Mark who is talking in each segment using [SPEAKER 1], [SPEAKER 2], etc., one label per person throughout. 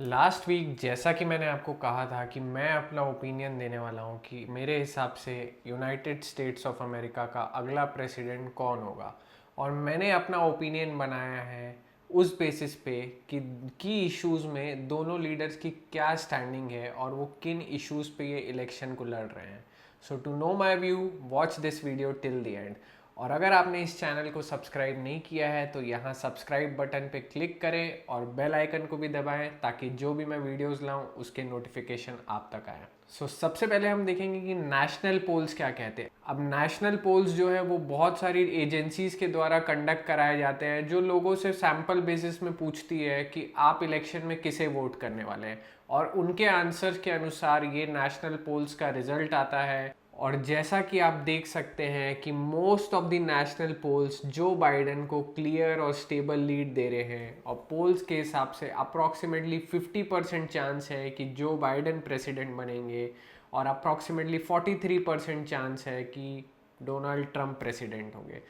[SPEAKER 1] Last week जैसा कि मैंने आपको कहा था कि मैं अपना ओपिनियन देने वाला हूँ कि मेरे हिसाब से यूनाइटेड स्टेट्स ऑफ अमेरिका का अगला प्रेसिडेंट कौन होगा। और मैंने अपना ओपिनियन बनाया है उस बेसिस पे कि की इश्यूज़ में दोनों लीडर्स की क्या स्टैंडिंग है और वो किन इश्यूज़ पे ये इलेक्शन को लड़ रहे हैं। So to know my view, watch this video till the end. और अगर आपने इस चैनल को सब्सक्राइब नहीं किया है तो यहाँ सब्सक्राइब बटन पे क्लिक करें और बेल आइकन को भी दबाएं ताकि जो भी मैं वीडियोस लाऊं उसके नोटिफिकेशन आप तक आए। सबसे पहले हम देखेंगे कि नेशनल पोल्स क्या कहते हैं। अब नेशनल पोल्स जो है वो बहुत सारी एजेंसीज के द्वारा कंडक्ट कराए जाते हैं जो लोगों से सैंपल बेसिस में पूछती है कि आप इलेक्शन में किसे वोट करने वाले हैं, और उनके आंसर के अनुसार ये नेशनल पोल्स का रिजल्ट आता है। और जैसा कि आप देख सकते हैं कि most of the national polls Joe Biden को क्लियर और स्टेबल लीड दे रहे हैं, और पोल्स के हिसाब से अप्रॉक्सीमेटली 50% चांस है कि जो बाइडेन प्रेसिडेंट बनेंगे और अप्रॉक्सीमेटली 43% चांस है कि डोनाल्ड ट्रंप प्रेसिडेंट होंगे।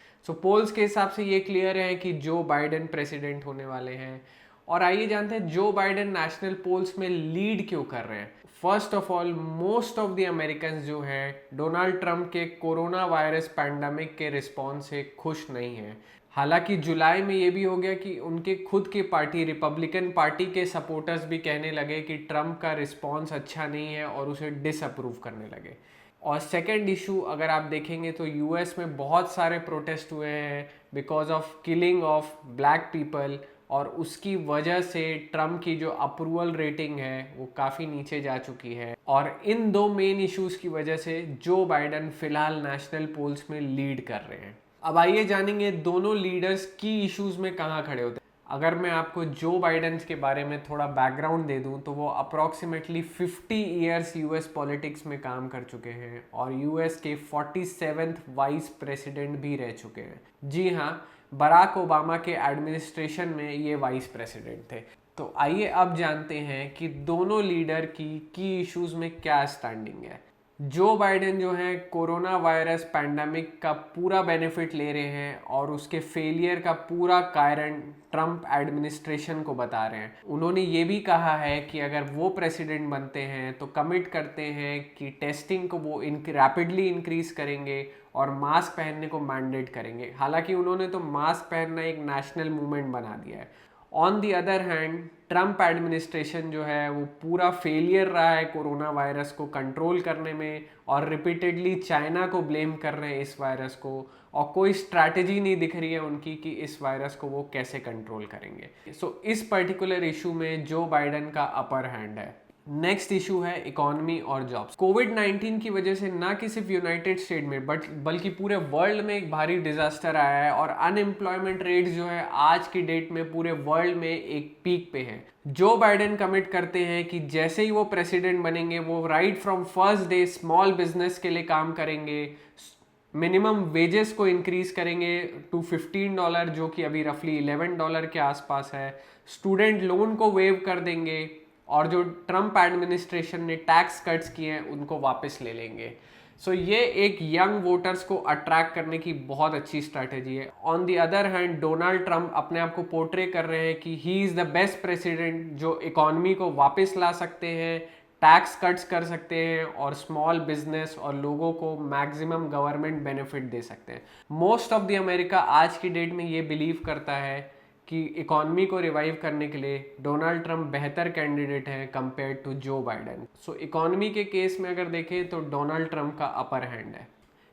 [SPEAKER 1] पोल्स के हिसाब से ये क्लियर है कि जो बाइडेन प्रेसिडेंट होने वाले हैं। और आइए जानते हैं जो बाइडेन नेशनल पोल्स में लीड क्यों कर रहे हैं। First of all, most of the American जो हैं डोनाल्ड ट्रंप के कोरोना वायरस पैंडमिक के रिस्पॉन्स से खुश नहीं हैं। हालांकि जुलाई में ये भी हो गया कि उनके खुद की पार्टी रिपब्लिकन पार्टी के सपोर्टर्स भी कहने लगे कि ट्रंप का रिस्पॉन्स अच्छा नहीं है और उसे डिसअप्रूव करने लगे। और सेकेंड इशू अगर आप देखेंगे तो यूएस में बहुत सारे प्रोटेस्ट हुए हैं because of killing of black people, और उसकी वजह से ट्रम्प की जो अप्रूवल रेटिंग है वो काफ़ी नीचे जा चुकी है। और इन दो मेन इश्यूज की वजह से जो बाइडन फिलहाल नेशनल पोल्स में लीड कर रहे हैं। अब आइए जानेंगे दोनों लीडर्स की इश्यूज में कहाँ खड़े होते हैं। अगर मैं आपको जो बाइडेन के बारे में थोड़ा बैकग्राउंड दे दूं तो वो अप्रॉक्सीमेटली 50 ईयर्स यूएस पॉलिटिक्स में काम कर चुके हैं और यूएस के 47th वाइस प्रेसिडेंट भी रह चुके हैं। जी हाँ, बराक ओबामा के एडमिनिस्ट्रेशन में ये वाइस प्रेसिडेंट थे। तो आइए अब जानते हैं कि दोनों लीडर की इश्यूज में क्या स्टैंडिंग है। जो बाइडेन जो है कोरोना वायरस पैंडेमिक का पूरा बेनिफिट ले रहे हैं और उसके फेलियर का पूरा कारण ट्रंप एडमिनिस्ट्रेशन को बता रहे हैं। उन्होंने ये भी कहा है कि अगर वो प्रेसिडेंट बनते हैं तो कमिट करते हैं कि टेस्टिंग को वो रैपिडली इंक्रीज करेंगे और मास्क पहनने को मैंडेट करेंगे। हालांकि उन्होंने तो मास्क पहनना एक नेशनल मूवमेंट बना दिया है। On the other hand Trump administration जो है वो पूरा फेलियर रहा है कोरोना वायरस को कंट्रोल करने में, और रिपीटेडली चाइना को ब्लेम कर रहे हैं इस वायरस को, और कोई स्ट्रैटेजी नहीं दिख रही है उनकी कि इस वायरस को वो कैसे कंट्रोल करेंगे। इस पर्टिकुलर इशू में जो बाइडेन का अपर हैंड है। नेक्स्ट इशू है इकोनॉमी और जॉब्स। कोविड-19 की वजह से ना कि सिर्फ यूनाइटेड स्टेट में बल्कि पूरे वर्ल्ड में एक भारी डिजास्टर आया है, और अनएम्प्लॉयमेंट रेट जो है आज की डेट में पूरे वर्ल्ड में एक पीक पे है। जो बाइडेन कमिट करते हैं कि जैसे ही वो प्रेसिडेंट बनेंगे वो right from first day small business के लिए काम करेंगे, मिनिमम वेजेस को इंक्रीज करेंगे टू $15 जो कि अभी रफली $11 के आसपास है, स्टूडेंट लोन को वेव कर देंगे, और जो ट्रंप एडमिनिस्ट्रेशन ने टैक्स कट्स किए हैं उनको वापस ले लेंगे। ये एक यंग वोटर्स को अट्रैक्ट करने की बहुत अच्छी स्ट्रैटेजी है। On the other hand Donald Trump अपने आप को पोर्ट्रे कर रहे हैं कि he is the best president जो इकोनॉमी को वापस ला सकते हैं, टैक्स कट्स कर सकते हैं और स्मॉल बिजनेस और लोगों को मैक्सिमम गवर्नमेंट बेनिफिट दे सकते हैं। मोस्ट ऑफ द अमेरिका आज की डेट में ये बिलीव करता है कि इकोनॉमी को रिवाइव करने के लिए डोनाल्ड ट्रंप बेहतर कैंडिडेट है compare to Joe Biden. Economy के केस में अगर देखें तो डोनाल्ड ट्रंप का अपर हैंड है।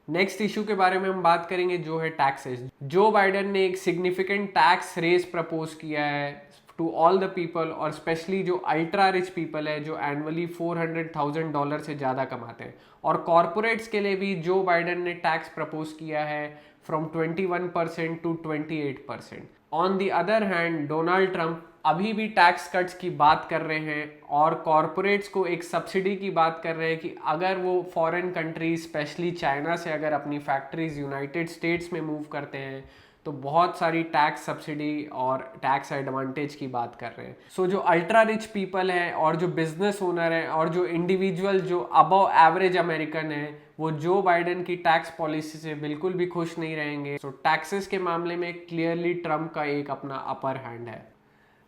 [SPEAKER 1] नेक्स्ट इशू के बारे में हम बात करेंगे जो है टैक्सेस। जो बाइडेन ने एक सिग्निफिकेंट टैक्स रेस प्रपोज किया है टू ऑल द पीपल, और स्पेशली जो अल्ट्रा रिच पीपल है जो एनुअली $400,000 से ज़्यादा कमाते हैं, और कॉरपोरेट्स के लिए भी जो बाइडेन ने टैक्स प्रपोज किया है from 21% to 28%। On the other hand Donald Trump अभी भी टैक्स कट्स की बात कर रहे हैं और कॉरपोरेट्स को एक सब्सिडी की बात कर रहे हैं कि अगर वो फॉरेन कंट्रीज स्पेशली चाइना से अगर अपनी फैक्ट्रीज यूनाइटेड स्टेट्स में मूव करते हैं तो बहुत सारी टैक्स सब्सिडी और टैक्स एडवांटेज की बात कर रहे हैं। जो अल्ट्रा रिच पीपल हैं और जो बिजनेस ओनर हैं और जो इंडिविजुअल जो अबव एवरेज अमेरिकन हैं वो जो बाइडेन की टैक्स पॉलिसी से बिल्कुल भी खुश नहीं रहेंगे। टैक्सेस के मामले में क्लियरली ट्रंप का एक अपना अपर हैंड है।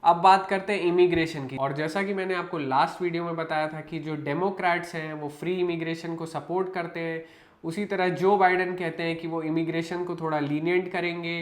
[SPEAKER 1] अब बात करते हैं इमिग्रेशन की। और जैसा कि मैंने आपको लास्ट वीडियो में बताया था कि जो डेमोक्रेट्स हैं वो फ्री इमिग्रेशन को सपोर्ट करते हैं, उसी तरह जो बाइडन कहते हैं कि वो इमिग्रेशन को थोड़ा लीनियंट करेंगे।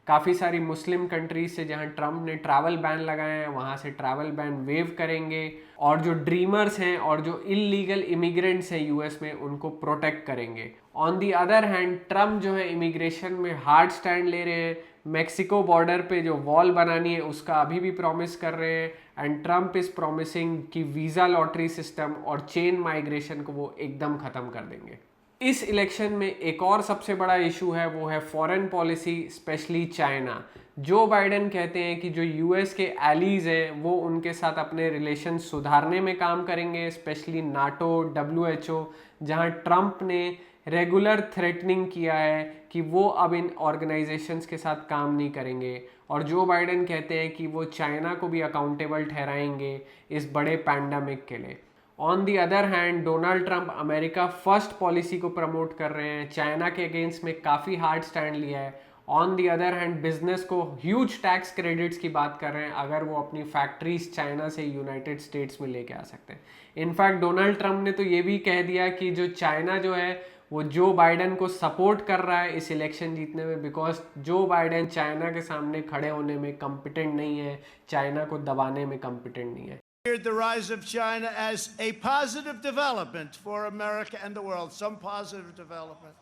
[SPEAKER 1] काफ़ी सारी मुस्लिम कंट्रीज से जहां ट्रम्प ने ट्रैवल बैन लगाए हैं वहां से ट्रैवल बैन वेव करेंगे, और जो ड्रीमर्स हैं और जो इलीगल इमिग्रेंट्स हैं यूएस में उनको प्रोटेक्ट करेंगे। On the other hand Trump जो है इमिग्रेशन में हार्ड स्टैंड ले रहे हैं। मैक्सिको बॉर्डर पे जो वॉल बनानी है उसका अभी भी प्रॉमिस कर रहे हैं, एंड ट्रम्प इज प्रॉमिसिंग कि वीज़ा लॉटरी सिस्टम और चेन माइग्रेशन को वो एकदम ख़त्म कर देंगे। इस इलेक्शन में एक और सबसे बड़ा इशू है, वो है foreign policy, specially China. Joe Biden कहते हैं कि जो यूएस के एलीज हैं वो उनके साथ अपने रिलेशन सुधारने में काम करेंगे, स्पेशली नाटो, डब्ल्यूएचओ, जहां ट्रम्प ने रेगुलर थ्रेटनिंग किया है कि वो अब इन ऑर्गेनाइजेशंस के साथ काम नहीं करेंगे। और जो बाइडेन कहते हैं कि वो चाइना को भी अकाउंटेबल ठहराएंगे इस बड़े पैंडेमिक के लिए। On the other hand Donald Trump America first policy को प्रमोट कर रहे हैं, चाइना के अगेंस्ट में काफ़ी हार्ड स्टैंड लिया है। On the other hand business को ह्यूज टैक्स क्रेडिट्स की बात कर रहे हैं अगर वो अपनी फैक्ट्रीज चाइना से यूनाइटेड स्टेट्स में लेके आ सकते हैं। इनफैक्ट डोनाल्ड ट्रंप ने तो ये भी कह दिया कि जो चाइना जो है वो जो बाइडेन को सपोर्ट कर रहा है इस इलेक्शन जीतने में, बिकॉज जो बाइडेन चाइना के सामने खड़े होने में कॉम्पिटेंट नहीं है, चाइना को दबाने में कॉम्पिटेंट नहीं है।
[SPEAKER 2] The rise of China as a positive development for America and the world, some positive development.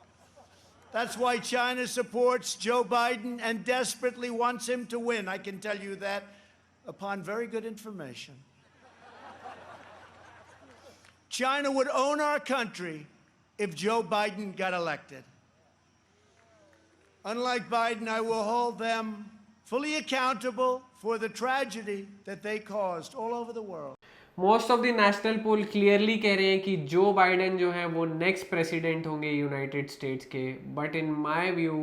[SPEAKER 2] That's why China supports Joe Biden and desperately wants him to win. I can tell you that upon very good information. China would own our country if Joe Biden got elected. Unlike Biden, I will hold them fully accountable for the tragedy that they caused all over the world.
[SPEAKER 1] Most of the national poll clearly कह रहे हैं कि Joe Biden जो है वो next president होंगे United States के, but in my view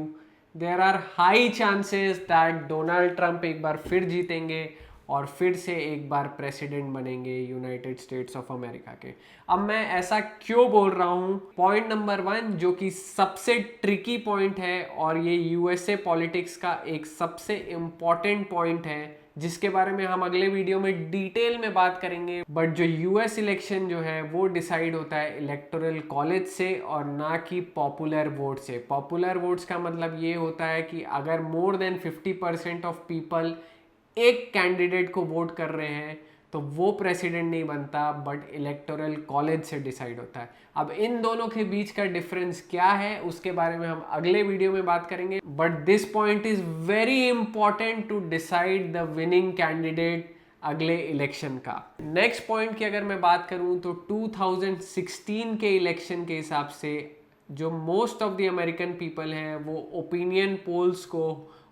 [SPEAKER 1] there are high chances that Donald Trump एक बार फिर जीतेंगे और फिर से एक बार प्रेसिडेंट बनेंगे यूनाइटेड स्टेट्स ऑफ अमेरिका के। अब मैं ऐसा क्यों बोल रहा हूँ, पॉइंट नंबर 1 जो कि सबसे ट्रिकी पॉइंट है और ये यूएसए पॉलिटिक्स का एक सबसे इम्पॉर्टेंट पॉइंट है जिसके बारे में हम अगले वीडियो में डिटेल में बात करेंगे, बट जो यूएस इलेक्शन जो है वो डिसाइड होता है इलेक्टोरल कॉलेज से और ना कि पॉपुलर वोट से। पॉपुलर वोट्स का मतलब ये होता है कि अगर मोर देन 50% ऑफ पीपल एक कैंडिडेट को वोट कर रहे हैं तो वो प्रेसिडेंट नहीं बनता, बट इलेक्टोरल कॉलेज से डिसाइड होता है। अब इन दोनों के बीच का डिफरेंस क्या है उसके बारे में हम अगले वीडियो में बात करेंगे, but this point is very important to decide the winning candidate अगले इलेक्शन का। नेक्स्ट पॉइंट की अगर मैं बात करूं तो 2016 के इलेक्शन के हिसाब से जो most of the American people हैं वो ओपिनियन पोल्स को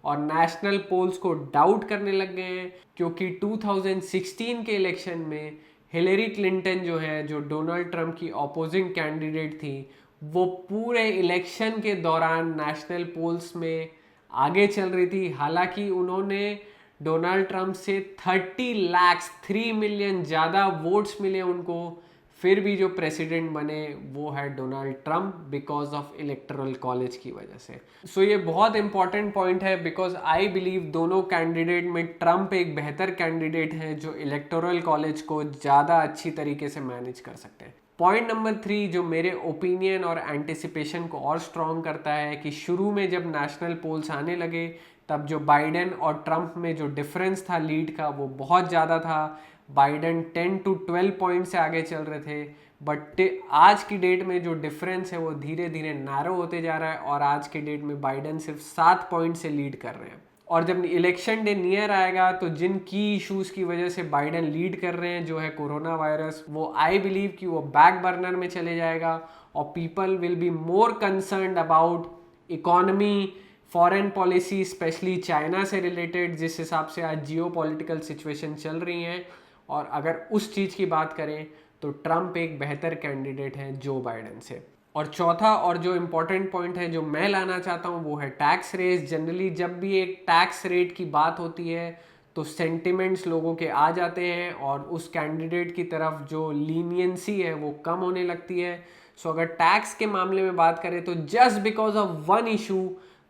[SPEAKER 1] और नेशनल पोल्स को डाउट करने लग गए हैं, क्योंकि 2016 के इलेक्शन में हिलेरी क्लिंटन जो है, जो डोनाल्ड ट्रंप की अपोजिंग कैंडिडेट थी, वो पूरे इलेक्शन के दौरान नेशनल पोल्स में आगे चल रही थी। हालांकि उन्होंने डोनाल्ड ट्रंप से 30 लाख 3 मिलियन ज़्यादा वोट्स मिले उनको, फिर भी जो प्रेसिडेंट बने वो है Donald Trump because of electoral college की वजह से। सो ये बहुत इंपॉर्टेंट पॉइंट है बिकॉज आई बिलीव दोनों कैंडिडेट में ट्रंप एक बेहतर कैंडिडेट है जो इलेक्टोरल कॉलेज को ज़्यादा अच्छी तरीके से मैनेज कर सकते हैं। पॉइंट नंबर 3 जो मेरे ओपिनियन और एंटिसिपेशन को और स्ट्रॉन्ग करता है कि शुरू में जब नेशनल पोल्स आने लगे तब जो बाइडेन और ट्रंप में जो डिफरेंस था लीड का वो बहुत ज़्यादा था। बाइडेन 10 to 12 पॉइंट से आगे चल रहे थे, बट आज की डेट में जो डिफरेंस है वो धीरे धीरे नैरो होते जा रहा है और आज के डेट में बाइडेन सिर्फ 7 पॉइंट से लीड कर रहे हैं। और जब इलेक्शन डे नियर आएगा तो जिन की इश्यूज की वजह से बाइडेन लीड कर रहे हैं जो है कोरोना वायरस, वो आई बिलीव कि वो बैक बर्नर में चले जाएगा और people will be more concerned about economy, foreign policy, specially China से रिलेटेड जिस हिसाब से आज जियो पॉलिटिकल सिचुएशन चल रही है। और अगर उस चीज़ की बात करें तो ट्रंप एक बेहतर कैंडिडेट है जो बाइडेन से। और चौथा और जो इम्पोर्टेंट पॉइंट है जो मैं लाना चाहता हूँ वो है टैक्स रेस। जनरली जब भी एक टैक्स रेट की बात होती है तो सेंटिमेंट्स लोगों के आ जाते हैं और उस कैंडिडेट की तरफ जो लीनियंसी है वो कम होने लगती है। सो अगर टैक्स के मामले में बात करें तो just because of one issue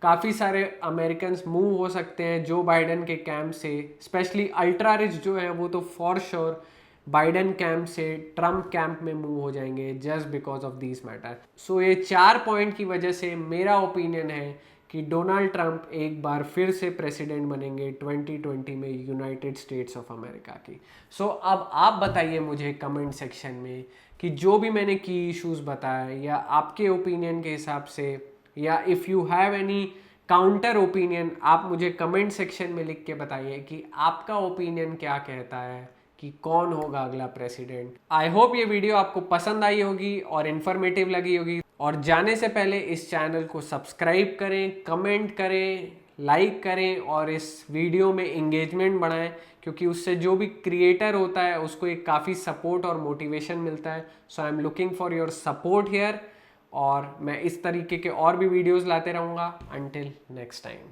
[SPEAKER 1] काफ़ी सारे अमेरिकन्स मूव हो सकते हैं जो बाइडन के कैंप से, स्पेशली अल्ट्रा रिच जो है वो तो फॉर श्योर बाइडन कैंप से ट्रम्प कैंप में मूव हो जाएंगे just because of this matter. So ये 4 पॉइंट की वजह से मेरा ओपिनियन है कि डोनाल्ड ट्रंप एक बार फिर से प्रेसिडेंट बनेंगे 2020 में यूनाइटेड स्टेट्स ऑफ अमेरिका की। सो अब आप बताइए मुझे कमेंट सेक्शन में कि जो भी मैंने की इश्यूज बताए या आपके ओपिनियन के हिसाब से, या if you have any counter opinion, आप मुझे कमेंट सेक्शन में लिख के बताइए कि आपका ओपिनियन क्या कहता है कि कौन होगा अगला प्रेसिडेंट। आई होप ये वीडियो आपको पसंद आई होगी और इन्फॉर्मेटिव लगी होगी। और जाने से पहले इस चैनल को सब्सक्राइब करें, कमेंट करें, लाइक करें और इस वीडियो में इंगेजमेंट बढ़ाएं, क्योंकि उससे जो भी क्रिएटर होता है उसको एक काफ़ी सपोर्ट और मोटिवेशन मिलता है। So I am looking for your support here, और मैं इस तरीके के और भी वीडियोस लाते रहूँगा। Until next time.